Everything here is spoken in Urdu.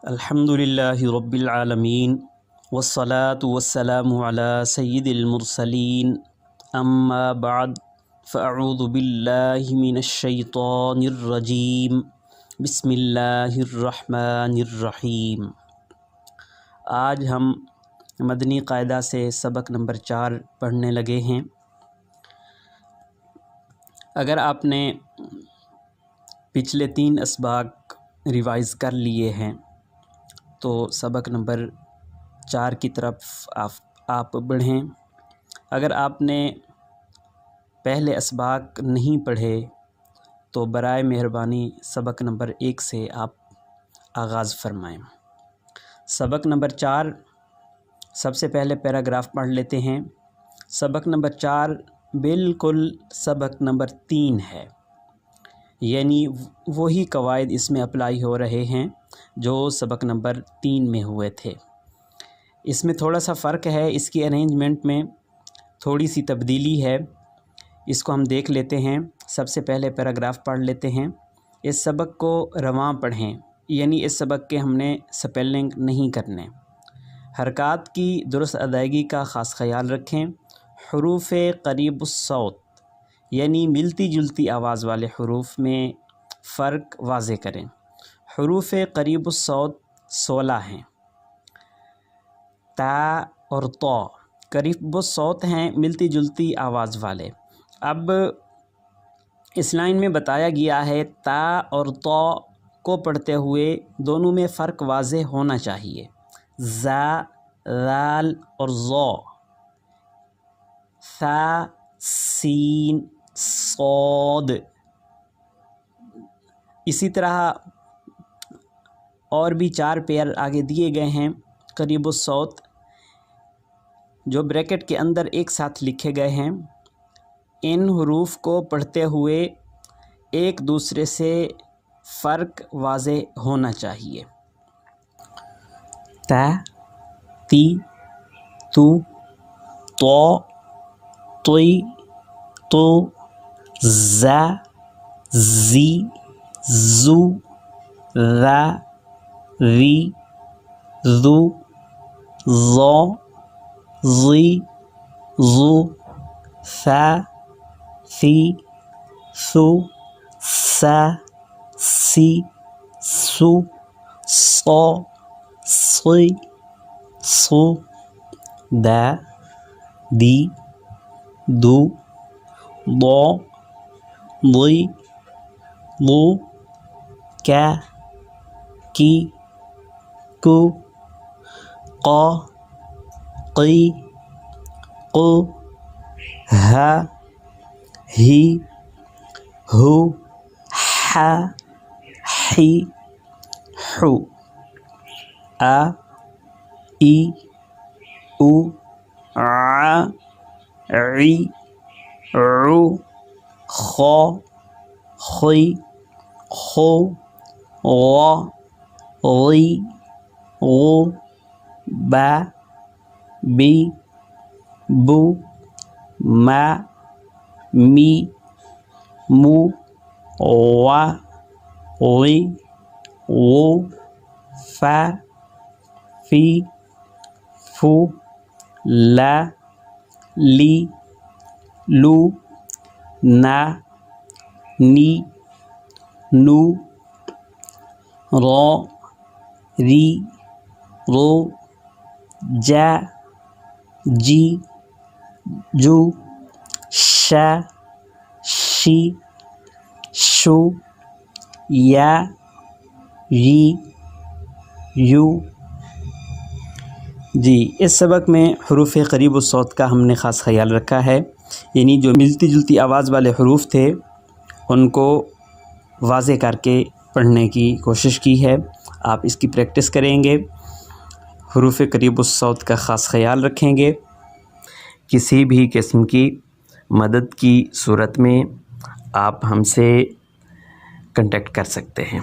الحمدللہ رب العالمین والصلاة والسلام علی سید المرسلین اما بعد فاعوذ باللہ من الشیطان الرجیم بسم اللہ الرحمن الرحیم۔ آج ہم مدنی قاعدہ سے سبق نمبر 4 پڑھنے لگے ہیں۔ اگر آپ نے پچھلے 3 اسباق ریوائز کر لیے ہیں تو سبق نمبر 4 کی طرف آپ بڑھیں۔ اگر آپ نے پہلے اسباق نہیں پڑھے تو برائے مہربانی سبق نمبر 1 سے آپ آغاز فرمائیں۔ سبق نمبر 4 سب سے پہلے پیراگراف پڑھ لیتے ہیں۔ سبق نمبر 4 بالکل سبق نمبر 3 ہے، یعنی وہی قواعد اس میں اپلائی ہو رہے ہیں جو سبق نمبر 3 میں ہوئے تھے۔ اس میں تھوڑا سا فرق ہے، اس کی ارینجمنٹ میں تھوڑی سی تبدیلی ہے، اس کو ہم دیکھ لیتے ہیں۔ سب سے پہلے پیراگراف پڑھ لیتے ہیں۔ اس سبق کو رواں پڑھیں، یعنی اس سبق کے ہم نے سپیلنگ نہیں کرنے۔ حرکات کی درست ادائیگی کا خاص خیال رکھیں۔ حروف قریب الصوت یعنی ملتی جلتی آواز والے حروف میں فرق واضح کریں۔ حروف قریب الصوت 16 ہیں۔ تا اور طا قریب الصوت ہیں، ملتی جلتی آواز والے۔ اب اس لائن میں بتایا گیا ہے تا اور طا کو پڑھتے ہوئے دونوں میں فرق واضح ہونا چاہیے۔ زا، ذال اور ظا، ثا، سین، صاد۔ اسی طرح اور بھی 4 پیر آگے دیے گئے ہیں قریب الصوت، جو بریکٹ کے اندر ایک ساتھ لکھے گئے ہیں۔ ان حروف کو پڑھتے ہوئے ایک دوسرے سے فرق واضح ہونا چاہیے۔ تا، تی، تو، طا، طی، تو، زا، زی، زو، ذا، ذی، ذو، ظا، ظی، ظو، ثا، ثی، ثو، سا، سی، سو، صا، صی، صو، دا، دی، دو، ضا، ضی، ضو، کا، کی، کو، قا، قی، قو، ہا، ہی، ہو، حا، حی، حو، آ، ای، او، عا، عی، عو، خا، خی، خو، غا، غی، غو، با، بی، بو، ما، می، مو، وا، وی، وو، فا، فی، فو، لا، لی، لو، نا، نی، نو، را، ری، رو، جا، جی، جو، شا، شی، شو، یا، ی، یو۔ جی، اس سبق میں حروف قریب الصوت کا ہم نے خاص خیال رکھا ہے، یعنی جو ملتی جلتی آواز والے حروف تھے ان کو واضح کر کے پڑھنے کی کوشش کی ہے۔ آپ اس کی پریکٹس کریں گے، حروف قریب الصوت کا خاص خیال رکھیں گے۔ کسی بھی قسم کی مدد کی صورت میں آپ ہم سے کنٹیکٹ کر سکتے ہیں۔